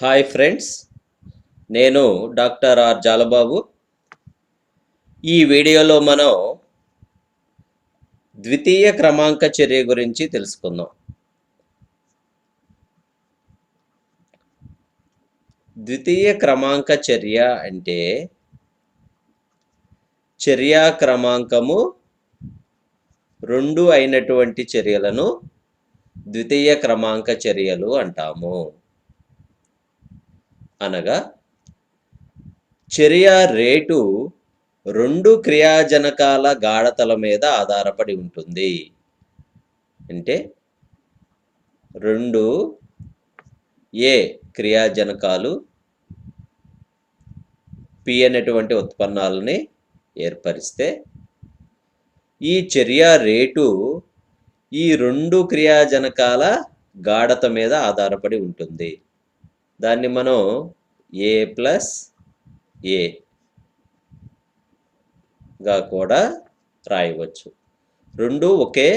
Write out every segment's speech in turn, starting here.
Hi friends, నేను doctor are జాలబాబు. ఈ వీడియోలో మనం ద్వితీయ క్రమాంక చర్య గురించి తెలుసుకుందాం. ద్వితీయ క్రమాంక చర్య అంటే చర్యా క్రమాంకము 2 అయినటువంటి చర్యలను ద్వితీయ క్రమాంక చర్యలు అంటాము. అనగా చర్య రేటు 2 క్రియాజనకాల గాఢతల మీద ఆధారపడి ఉంటుంది. అంటే 2 క్రియాజనకాలు పి అనేటువంటి ఉత్పన్నాలని ఏర్పరిస్తే ఈ చర్య రేటు ఈ 2 క్రియాజనకాల గాఢత మీద ఆధారపడి ఉంటుంది. దాన్ని మనం A+A గా కూడా రాయవచ్చు. 2 ఒకే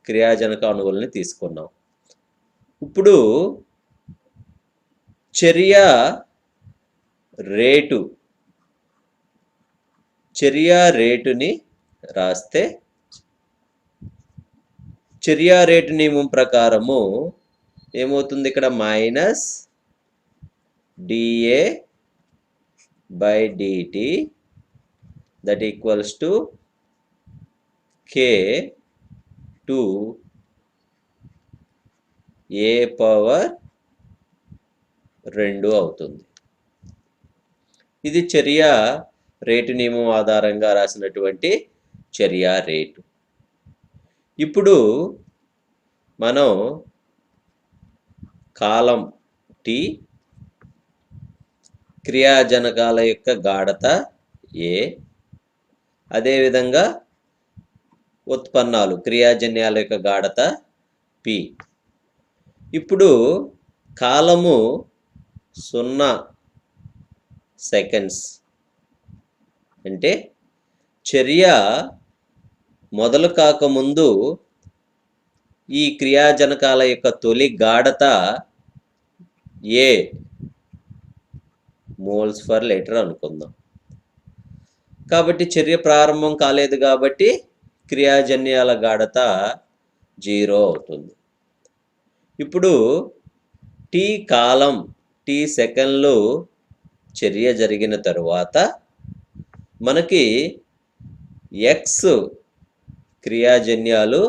క్రియాజనక అణువుల్ని తీసుకున్నాం. ఇప్పుడు చర్య రేటుని రాస్తే చర్య రేటు నియమం ప్రకారము ఏమవుతుంది? ఇక్కడ -dA/dt that equals to K2A⁴ అవుతుంది. ఇది చర్య రేటు నియమం ఆధారంగా రాసినటువంటి చర్య రేటు. ఇప్పుడు మనం కాలం T, క్రియాజనకాల యొక్క గాఢత A, అదేవిధంగా ఉత్పన్నాలు క్రియాజన్యాల యొక్క గాఢత P. ఇప్పుడు కాలము 0 సెకండ్స్ అంటే చర్య మొదలు కాకముందు ఈ క్రియాజనకాల యొక్క తొలి గాఢత A మోల్స్ పర్ లీటర్ అనుకుందాం. కాబట్టి చర్య ప్రారంభం కాలేదు కాబట్టి క్రియాజన్యాల గాఢత 0 అవుతుంది. ఇప్పుడు T సెకండ్లు చర్య జరిగిన తరువాత మనకి X క్రియాజన్యాలు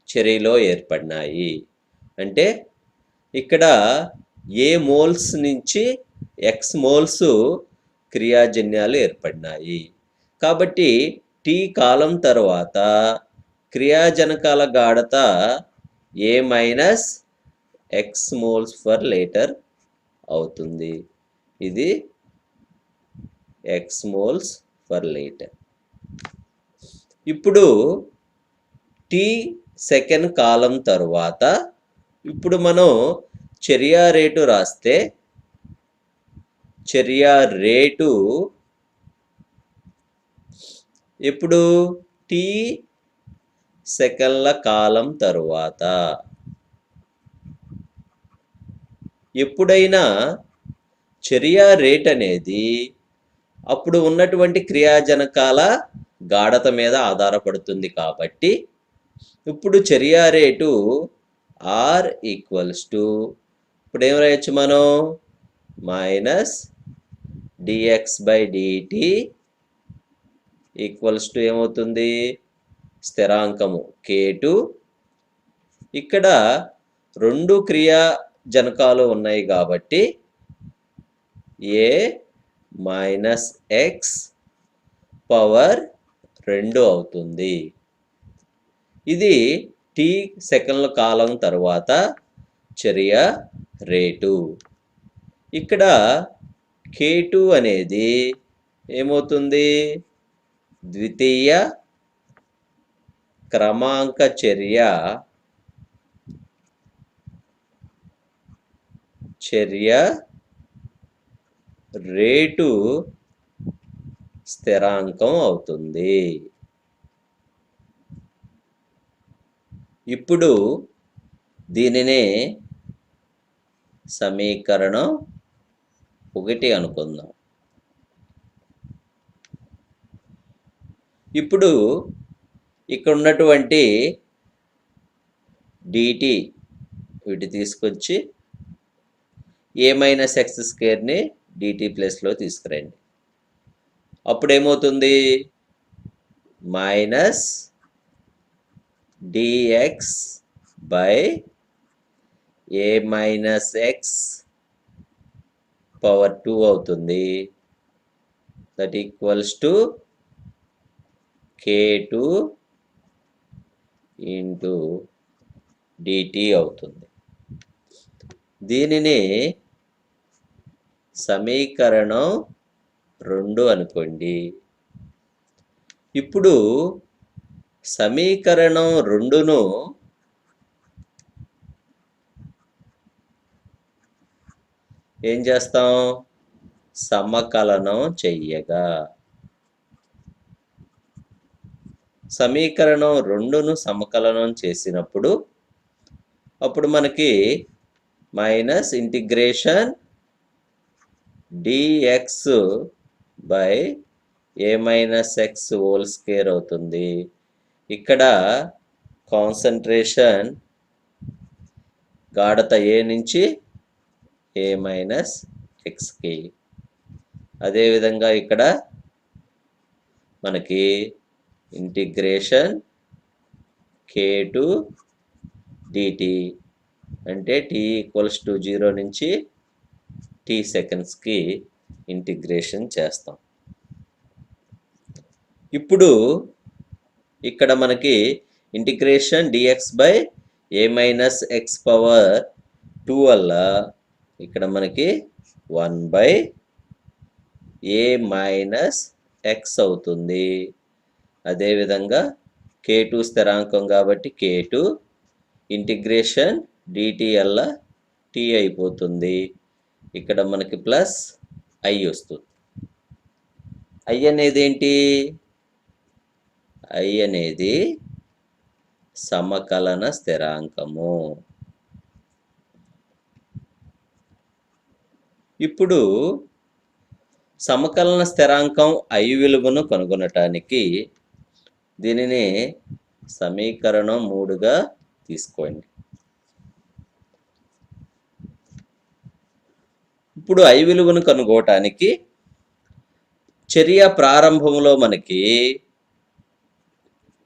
చర్యలో ఏర్పడినాయి. అంటే ఇక్కడ A మోల్స్ నుంచి X మోల్స్ క్రియాజన్యాలు ఏర్పడినాయి. కాబట్టి T కాలం తర్వాత క్రియాజనకాల గాఢత A-X మోల్స్ పర్ లీటర్ అవుతుంది. ఇది X మోల్స్ పర్ లీటర్. ఇప్పుడు T సెకండ్ కాలం తరువాత ఇప్పుడు మనం చర్య రేటు రాస్తే చర్య రేటు ఇప్పుడు T సెకండ్ల కాలం తరువాత ఎప్పుడైనా చర్య రేట్ అనేది అప్పుడు ఉన్నటువంటి క్రియాజనకాల గాఢత మీద ఆధారపడుతుంది. కాబట్టి ఇప్పుడు చర్య రేటు R ఈక్వల్స్ టు ఇప్పుడు ఏం రాయొచ్చు మనం? -dx/dt ఈక్వల్స్ టు ఏమవుతుంది? స్థిరాంకము K2. ఇక్కడ 2 క్రియాజనకాలు ఉన్నాయి కాబట్టి A-X⁴ అవుతుంది. ఇది T సెకండ్ల కాలం తర్వాత చర్య రేటు. ఇక్కడ K2 అనేది ఏమవుతుంది? ద్వితీయ క్రమాంక చర్య రేటు స్థిరాంకం అవుతుంది. ఇప్పుడు దీనినే సమీకరణం 1 అనుకుందాం. ఇప్పుడు ఇక్కడ ఉన్నటువంటి dt వీటి తీసుకొచ్చి a మైనస్ ఎక్స్ స్క్వేర్ని dt ప్లస్లో తీసుకురండి. అప్పుడు ఏమవుతుంది? Minus dx by a minus X power 2 అవుతుంది. That equals to k2 into dt అవుతుంది. దీనిని సమీకరణం 2 అనుకోండి. ఇప్పుడు సమీకరణం 2ను ఏం చేస్తాం? సమకలనం చెయ్యగా సమీకరణం 2ను సమకలనం చేసినప్పుడు అప్పుడు మనకి minus integration dx by a minus X whole square అవుతుంది. ఇక్కడ కాన్సన్ట్రేషన్ గాఢత a నుంచి a మైనస్ ఎక్స్కి. అదేవిధంగా ఇక్కడ మనకి ఇంటిగ్రేషన్ k2 dt అంటే t ఈక్వల్స్ టు 0 నుంచి t సెకండ్స్కి ఇంటిగ్రేషన్ చేస్తాం. ఇప్పుడు ఇక్కడ మనకి integration dx by a minus X power 2 వల్ల ఇక్కడ మనకి 1 బై a మైనస్ ఎక్స్ అవుతుంది. అదేవిధంగా k2 స్థిరాంకం కాబట్టి k2 ఇంటిగ్రేషన్ dt వల్ల t అయిపోతుంది. ఇక్కడ మనకి ప్లస్ i వస్తుంది. i అనేది ఏంటి? i అనేది సమకలన స్థిరాంకము. ఇప్పుడు సమకలన స్థిరాంకం i విలువను కనుగొనటానికి దీనిని సమీకరణం 3గా తీసుకోండి. ఇప్పుడు i విలువను కనుగొనటానికి చర్య ప్రారంభంలో మనకి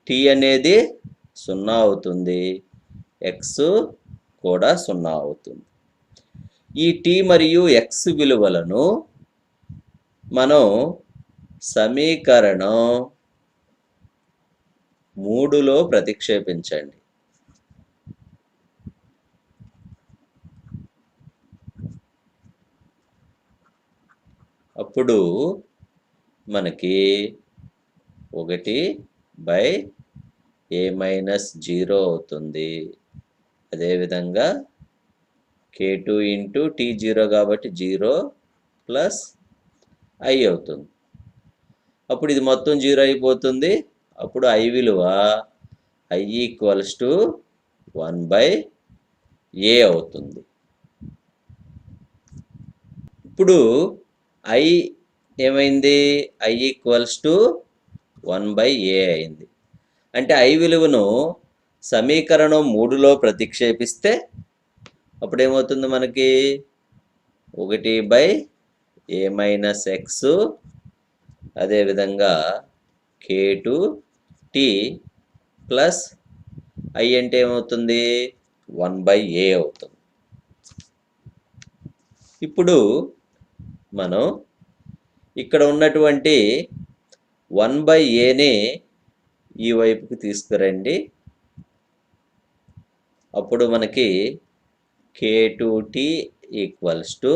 t అనేది 0 అవుతుంది, x కూడా 0 అవుతుంది. ఈ t మరియు x విలువలను మనం సమీకరణం 3లో ప్రతిక్షేపించండి. అప్పుడు మనకి 1 బై a మైనస్ 0 అవుతుంది. అదేవిధంగా k2 ఇంటూ t0 కాబట్టి 0 ప్లస్ i అవుతుంది. అప్పుడు ఇది మొత్తం 0 అయిపోతుంది. అప్పుడు i విలువ i equals to 1 by a అవుతుంది. ఇప్పుడు i ఏమైంది? i equals to 1 by a అయింది. అంటే i విలువను సమీకరణం 3లో ప్రతిక్షేపిస్తే అప్పుడు ఏమవుతుంది మనకి? 1 బై a మైనస్ ఎక్స్, అదేవిధంగా k2 t ప్లస్ i అంటే ఏమవుతుంది? 1 బై a అవుతుంది. ఇప్పుడు మనం ఇక్కడ ఉన్నటువంటి 1 బై ఏని ఈ వైపుకి తీసుకురండి. అప్పుడు మనకి k2t equals to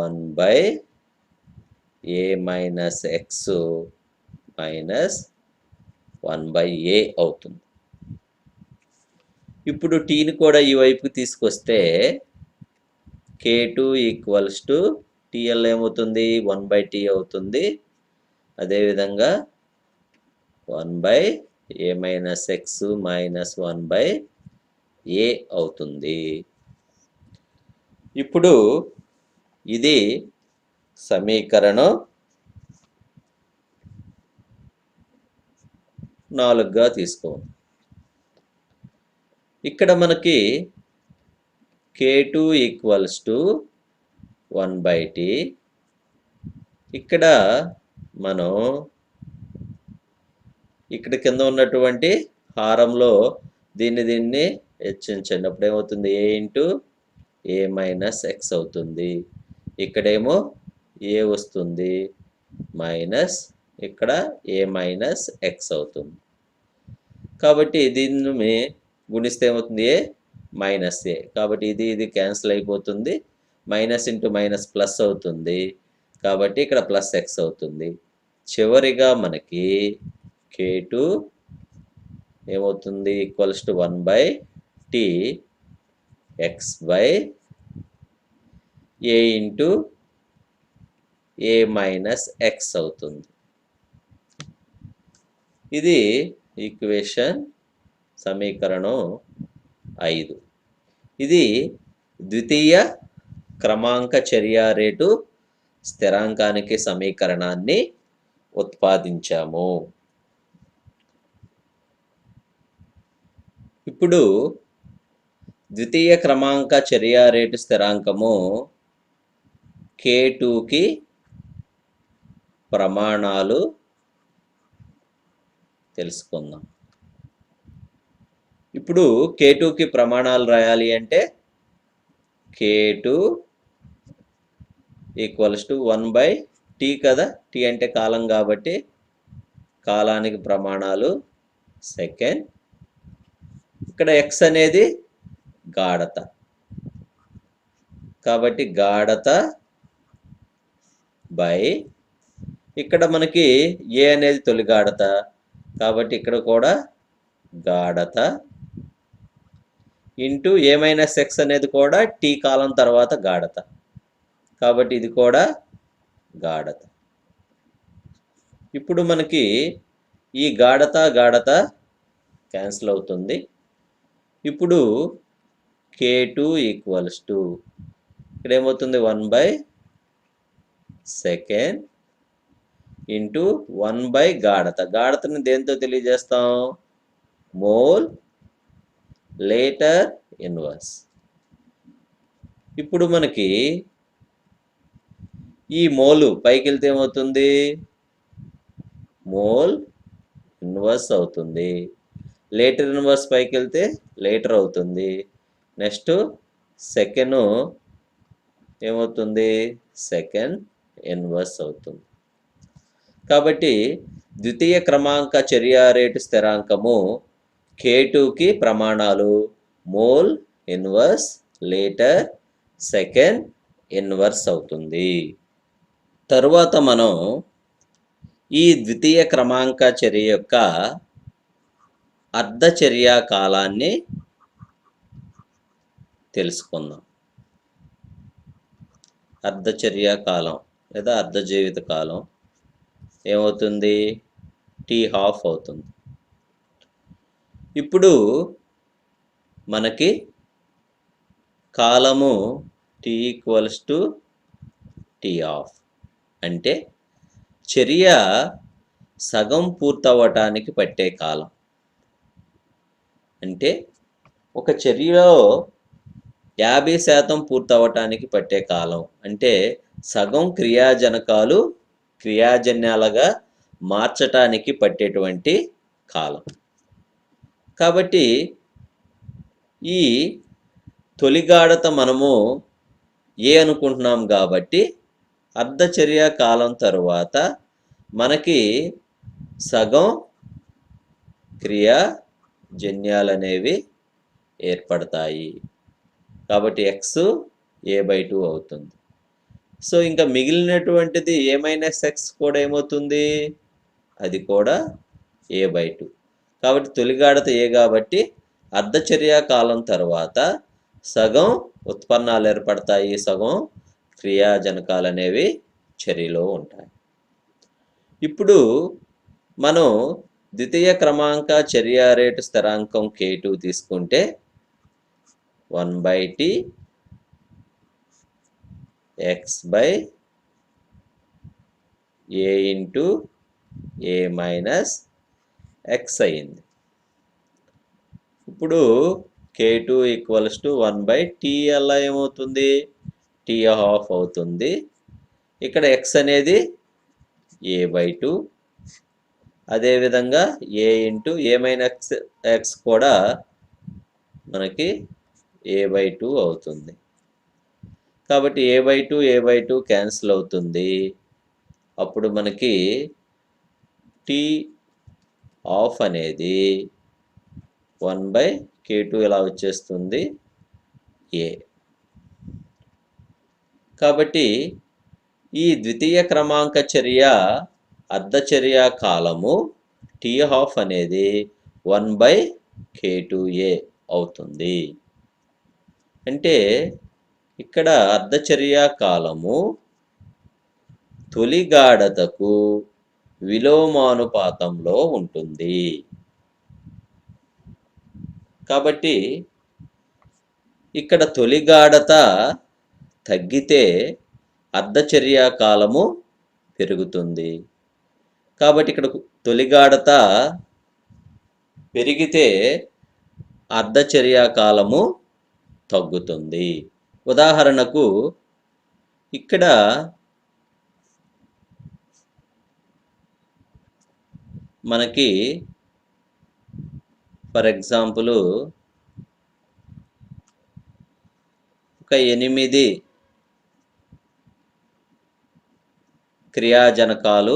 1 by a minus X minus 1 by a అవుతుంది. ఇప్పుడు టీని కూడా ఈ వైపుకి తీసుకొస్తే k2 ఈక్వల్స్ టు tl ఏమవుతుంది? 1 బై t అవుతుంది. అదేవిధంగా 1 by a minus X minus 1 by a అవుతుంది. ఇప్పుడు ఇది సమీకరణం 4గా తీసుకోండి. ఇక్కడ మనకి K2 = 1/t. ఇక్కడ మనం ఇక్కడ కింద ఉన్నటువంటి హారంలో దీన్ని హెచ్చించండి. అప్పుడు ఏమవుతుంది? a × a - x అవుతుంది. ఇక్కడేమో a వస్తుంది మైనస్ ఇక్కడ a - x అవుతుంది. కాబట్టి దీన్ని గుణిస్తే ఏమవుతుంది? a - a. కాబట్టి ఇది క్యాన్సిల్ అయిపోతుంది. మైనస్ ఇంటూ మైనస్ ప్లస్ అవుతుంది. కాబట్టి ఇక్కడ ప్లస్ x అవుతుంది. చివరిగా మనకి K2 ఏమవుతుంది? = 1/t x/a × a - x అవుతుంది. ఇది సమీకరణం 5. ఇది ద్వితీయ క్రమాంక చర్య రేటు స్థిరాంకానికి సమీకరణాన్ని ఉత్పాదించాము. ఇప్పుడు ద్వితీయ క్రమాంక చర్య రేటు స్థిరాంకము K2కి ప్రమాణాలు తెలుసుకుందాం. ఇప్పుడు K2కి ప్రమాణాలు రాయాలి అంటే K2 = 1/t కదా. t అంటే కాలం కాబట్టి కాలానికి ప్రమాణాలు సెకండ్. ఇక్కడ x అనేది గాఢత కాబట్టి గాఢత బై ఇక్కడ మనకి a అనేది తొలి గాఢత కాబట్టి ఇక్కడ కూడా గాఢత ఇంటూ a - x అనేది కూడా t కాలం తర్వాత గాఢత కాబట్టి ఇది కూడా గాఢత. ఇప్పుడు మనకి ఈ గాఢత క్యాన్సిల్ అవుతుంది. ఇప్పుడు K2 ఇక్కడ ఏమవుతుంది? 1/2 ఇంటూ 1/ గాఢతని దేంతో తెలియజేస్తాం? Mole litre inverse. ఇప్పుడు మనకి ఈ మోలు పైకి వెళ్తే ఏమవుతుంది? మోల్ ఇన్వర్స్ అవుతుంది. లీటర్ ఇన్వర్స్ పైకి వెళ్తే లీటర్ అవుతుంది. నెక్స్ట్ సెకండ్ ఏమవుతుంది? సెకండ్ ఇన్వర్స్ అవుతుంది. కాబట్టి ద్వితీయ క్రమాంక చర్య రేటు స్థిరాంకము K2కి ప్రమాణాలు mole inverse, litre, second inverse అవుతుంది. తరువాత మనం ఈ ద్వితీయ క్రమాంక చర్య యొక్క అర్ధచర్యా కాలాన్ని తెలుసుకుందాం. అర్ధచర్యా కాలం లేదా అర్ధ జీవిత కాలం ఏమవుతుంది? t½ అవుతుంది. ఇప్పుడు మనకి కాలము t = t½ అంటే చర్య సగం పూర్తవటానికి పట్టే కాలం. అంటే ఒక చర్యలో 50% పూర్తవటానికి పట్టే కాలం అంటే సగం క్రియాజనకాలు క్రియాజన్యాలుగా మార్చటానికి పట్టేటువంటి కాలం. కాబట్టి ఈ తొలి గాఢత మనము ఏ అనుకుంటున్నాం కాబట్టి అర్ధచర్య కాలం తరువాత మనకి సగం క్రియాజన్యాలనేవి ఏర్పడతాయి. కాబట్టి x a/2 అవుతుంది. సో ఇంకా మిగిలినటువంటిది a - x కూడా ఏమవుతుంది? అది కూడా a/2. కాబట్టి తొలి గాఢత a కాబట్టి అర్ధచర్య కాలం తర్వాత సగం ఉత్పన్నాలు ఏర్పడతాయి, సగం క్రియాజనకాలు అనేవి చర్యలో ఉంటాయి. ఇప్పుడు మనం ద్వితీయ క్రమాంక చర్య రేటు స్థిరాంకం K2 తీసుకుంటే 1/t X by A into A minus X అయింది. ఇప్పుడు K2 ఈక్వల్స్ టు 1/T అలా ఏమవుతుంది, T½ అవుతుంది. ఇక్కడ ఎక్స్ అనేది A/2, అదేవిధంగా ఏ ఇంటూ ఏ మైనస్ ఎక్స్ కూడా మనకి A/2 అవుతుంది. కాబట్టి A/2 క్యాన్సిల్ అవుతుంది. అప్పుడు మనకి T½ అనేది 1/K2 ఇలా వచ్చేస్తుంది A. కాబట్టి ఈ ద్వితీయ క్రమాంక చర్య అర్ధచర్య కాలము T½ అనేది 1/K2A అవుతుంది. అంటే ఇక్కడ అర్ధచర్య కాలము తొలి గాఢతకు విలోమానుపాతంలో ఉంటుంది. కాబట్టి ఇక్కడ తొలి గాఢత తగ్గితే అర్ధచర్య కాలము పెరుగుతుంది. కాబట్టి ఇక్కడ తొలి గాఢత పెరిగితే అర్ధచర్య కాలము తగ్గుతుంది. ఉదాహరణకు ఇక్కడ మనకి ఫర్ ఎగ్జాంపుల్ ఒక 8 క్రియాజనకాలు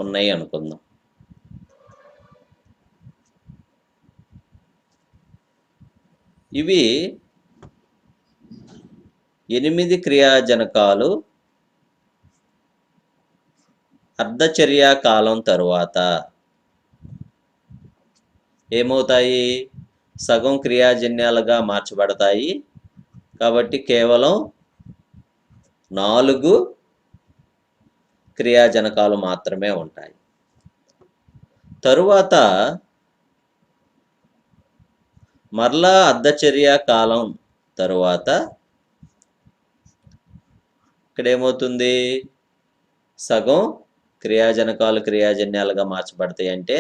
ఉన్నాయి అనుకుందాం. ఇవి 8 క్రియాజనకాలు అర్ధచర్య కాలం తరువాత ఏమవుతాయి, సగం క్రియాజన్యాలుగా మార్చబడతాయి. కాబట్టి కేవలం 4 క్రియాజనకాలు మాత్రమే ఉంటాయి. తరువాత మరలా అర్ధచర్య కాలం తరువాత ఇక్కడ ఏమవుతుంది, సగం క్రియాజన్యాలుగా మార్చబడతాయి. అంటే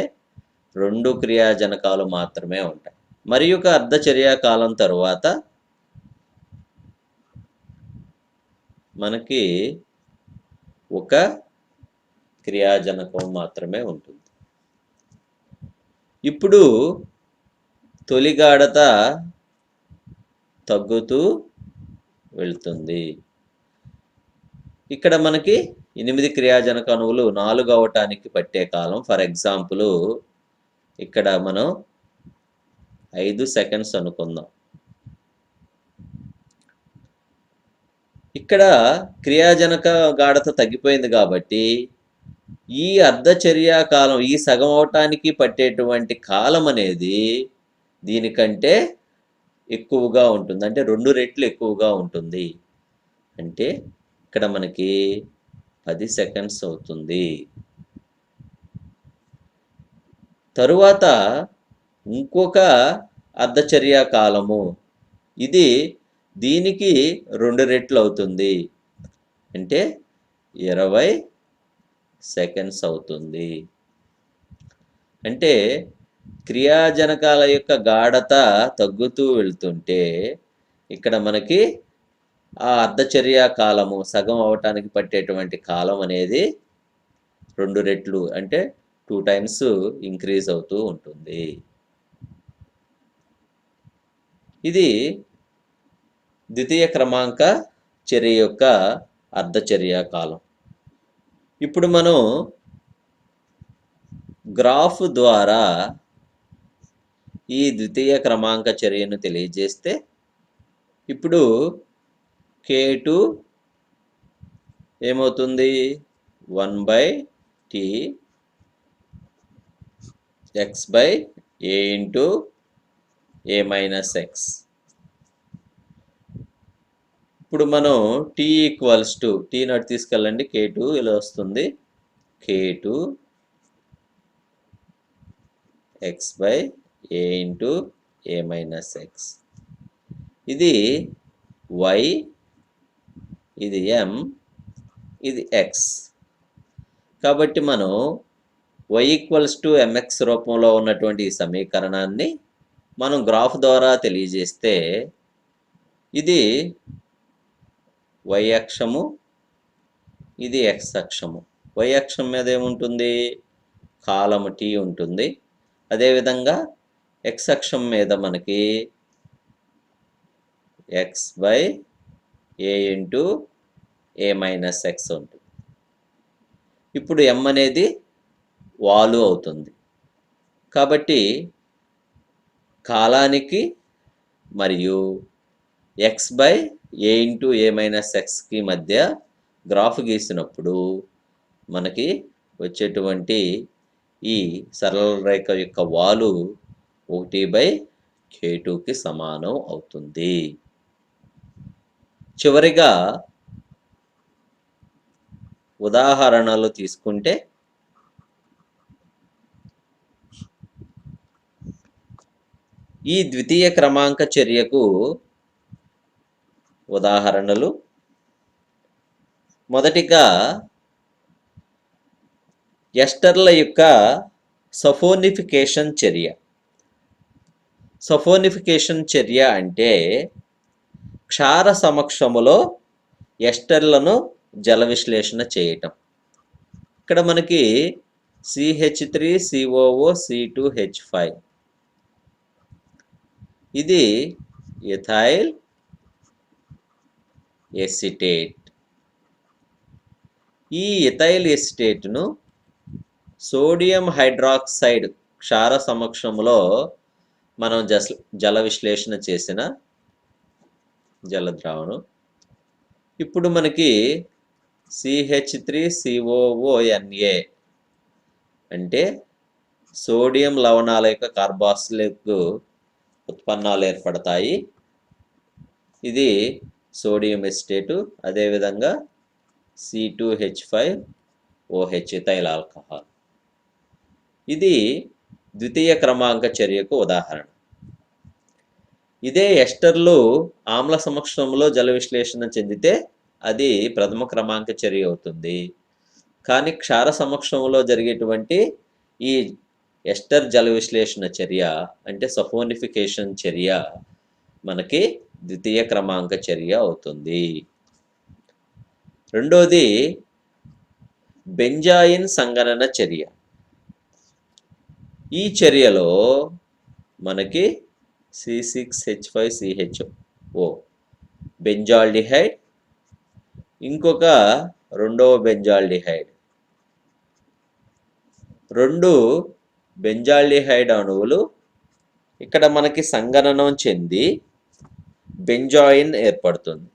2 క్రియాజనకాలు మాత్రమే ఉంటాయి. మరి ఒక అర్ధచర్య కాలం తరువాత మనకి ఒక క్రియాజనకం మాత్రమే ఉంటుంది. ఇప్పుడు తొలి గాఢత తగ్గుతూ వెళ్తుంది. ఇక్కడ మనకి 8 క్రియాజనక అణువులు 4 అవటానికి పట్టే కాలం ఫర్ ఎగ్జాంపుల్ ఇక్కడ మనం 5 సెకండ్స్ అనుకుందాం. ఇక్కడ క్రియాజనక గాఢత తగ్గిపోయింది కాబట్టి ఈ అర్ధచర్య కాలం, ఈ సగం అవటానికి పట్టేటువంటి కాలం అనేది దీనికంటే ఎక్కువగా ఉంటుంది. అంటే 2 రెట్లు ఎక్కువగా ఉంటుంది. అంటే ఇక్కడ మనకి 10 సెకండ్స్ అవుతుంది. తరువాత ఇంకొక అర్ధచర్య కాలము, ఇది దీనికి 2 రెట్లు అవుతుంది. అంటే 20 సెకండ్స్ అవుతుంది. అంటే క్రియాజనకాల యొక్క గాఢత తగ్గుతూ వెళ్తుంటే ఇక్కడ మనకి ఆ అర్ధచర్య కాలము సగం అవటానికి పట్టేటువంటి కాలం అనేది 2 రెట్లు, అంటే 2 టైమ్స్ ఇంక్రీజ్ అవుతూ ఉంటుంది. ఇది ద్వితీయ క్రమాంక చర్య యొక్క అర్ధచర్య కాలం. ఇప్పుడు మనం గ్రాఫ్ ద్వారా ఈ ద్వితీయ క్రమాంక చర్యను తెలియజేస్తే ఇప్పుడు K2 ఏమవుతుంది, 1/T x by A into A minus x. ఇప్పుడు మనం T equals to T not తీసుకెళ్ళండి, K2 ఇలా వస్తుంది. K2 x by A into A minus x. ఇది y ఇది m, ఇది x. కాబట్టి మనం y = mx రూపంలో ఉన్నటువంటి ఈ సమీకరణాన్ని మనం గ్రాఫ్ ద్వారా తెలియజేస్తే ఇది y అక్షము, ఇది x అక్షము. y అక్షం మీద ఏముంటుంది? కాలము t ఉంటుంది. అదేవిధంగా x అక్షం మీద మనకి x/a into a minus x ఉంటుంది. ఇప్పుడు m అనేది వాలు అవుతుంది. కాబట్టి కాలానికి మరియు x/a ఇంటూ a మైనస్ xకి మధ్య గ్రాఫ్ గీసినప్పుడు మనకి వచ్చేటువంటి ఈ సరళ రేఖ యొక్క వాలు 1/k2కి సమానం అవుతుంది. చివరిగా ఉదాహరణలు తీసుకుంటే ఈ ద్వితీయ క్రమాంక చర్యకు ఉదాహరణలు. మొదటిగా ఎస్టర్ల యొక్క సఫోనిఫికేషన్ చర్య. సఫోనిఫికేషన్ చర్య అంటే క్షార సమక్షములో ఎస్టర్లను జల విశ్లేషణ చేయటం. ఇక్కడ మనకి CH3COO C2H5 ఇది ఎథైల్ ఎసిటేట్. ఈ ఎథైల్ ఎసిటేట్ను సోడియం హైడ్రాక్సైడ్ క్షార సమక్షంలో మనం జల విశ్లేషణ చేసిన జల ద్రావణం. ఇప్పుడు మనకి CH3COONA అంటే సోడియం లవణాల యొక్క కార్బాక్సిలిక్ ఉత్పన్నాలు ఏర్పడతాయి. ఇది సోడియం ఎసిటేటు. అదేవిధంగా C2H5OH ఎథైల్ ఆల్కహాల్. ఇది ద్వితీయ క్రమాంక చర్యకు ఉదాహరణ. ఇదే ఎస్టర్లు ఆమ్ల సమక్షంలో జల విశ్లేషణ చెందితే అది ప్రథమ క్రమాంక చర్య అవుతుంది. కానీ క్షార సమక్షంలో జరిగేటువంటి ఈ ఎస్టర్ జల విశ్లేషణ చర్య అంటే సఫోనిఫికేషన్ చర్య మనకి ద్వితీయ క్రమాంక చర్య అవుతుంది. రెండోది బెంజాయిన్ సంగణన చర్య. ఈ చర్యలో మనకి C6H5CHO బెంజాల్డిహైడ్, ఇంకొక రెండవ బెంజాల్డిహైడ్, రెండు బెంజాల్డిహైడ్ అణువులు ఇక్కడ మనకి సంగణనం చెంది బెంజాయిన్ ఏర్పడుతుంది.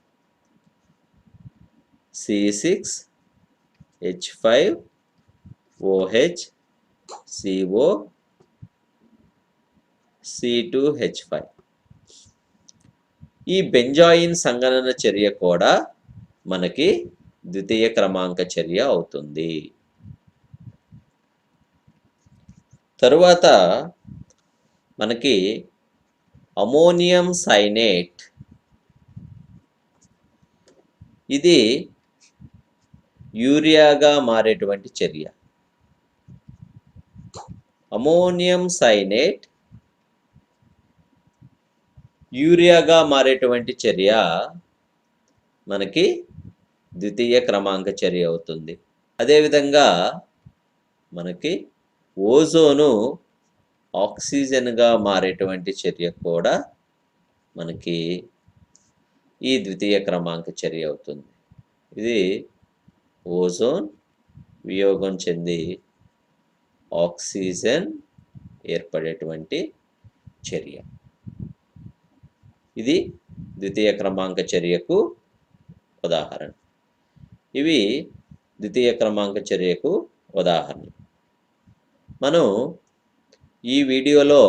C6H5OH CO C2H5. ఈ బెంజాయిన్ సంగణన చర్య కూడా మనకి ద్వితీయ క్రమాంక చర్య అవుతుంది. తరువాత మనకి అమోనియం సైనేట్. ఇది యూరియాగా మారేటువంటి చర్య. అమోనియం సైనేట్ యూరియాగా మారేటువంటి చర్య మనకి ద్వితీయ క్రమాంక చర్య అవుతుంది. అదేవిధంగా మనకి ఓజోను ఆక్సిజన్గా మారేటువంటి చర్య కూడా మనకి ఈ ద్వితీయ క్రమాంక చర్య అవుతుంది. ఇది ఓజోన్ వియోగం చెంది ఆక్సిజన్ ఏర్పడేటువంటి చర్య. ఇది ద్వితీయ క్రమాంక చర్యకు ఉదాహరణ. ఇవి ద్వితీయ క్రమాంక చర్యకు ఉదాహరణ. మనం ఈ వీడియోలో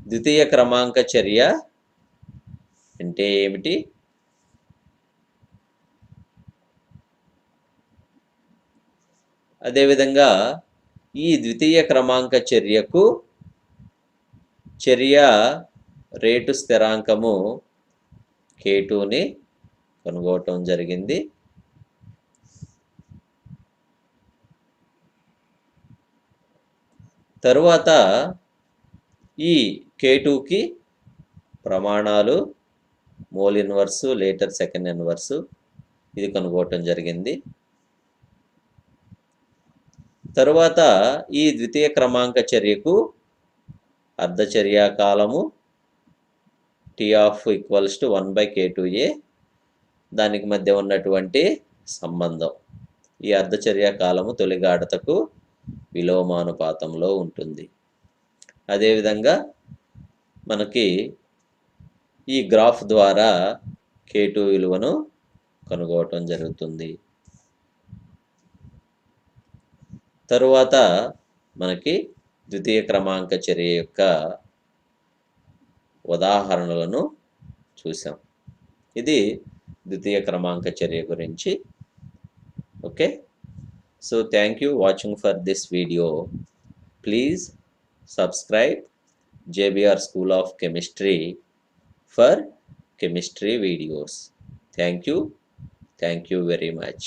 ద్వితీయ క్రమాంక చర్య అంటే ఏమిటి, అదేవిధంగా ఈ ద్వితీయ క్రమాంక చర్యకు చర్య రేటు స్థిరాంకము K2ని కనుగొనటం జరిగింది. తరువాత ఈ K2కి ప్రమాణాలు మోల్ ఇన్వర్సు, లీటర్ సెకండ్ ఇన్వర్సు ఇది కనుగొనటం జరిగింది. తరువాత ఈ ద్వితీయ క్రమాంక చర్యకు అర్ధచర్యా కాలము T of equals to 1/K2A దానికి మధ్య ఉన్నటువంటి సంబంధం. ఈ అర్ధచర్యా కాలము తొలి గాఢతకు విలోమానుపాతంలో ఉంటుంది. అదేవిధంగా మనకి ఈ గ్రాఫ్ ద్వారా K2 విలువను కనుగొనటం జరుగుతుంది. తరువాత మనకి ద్వితీయ క్రమాంక చర్య యొక్క ఉదాహరణలను చూసాం. ఇది ద్వితీయ క్రమాంక చర్య గురించి. Okay, so thank you watching for this video. Please subscribe JBR School of Chemistry for chemistry videos. Thank you very much.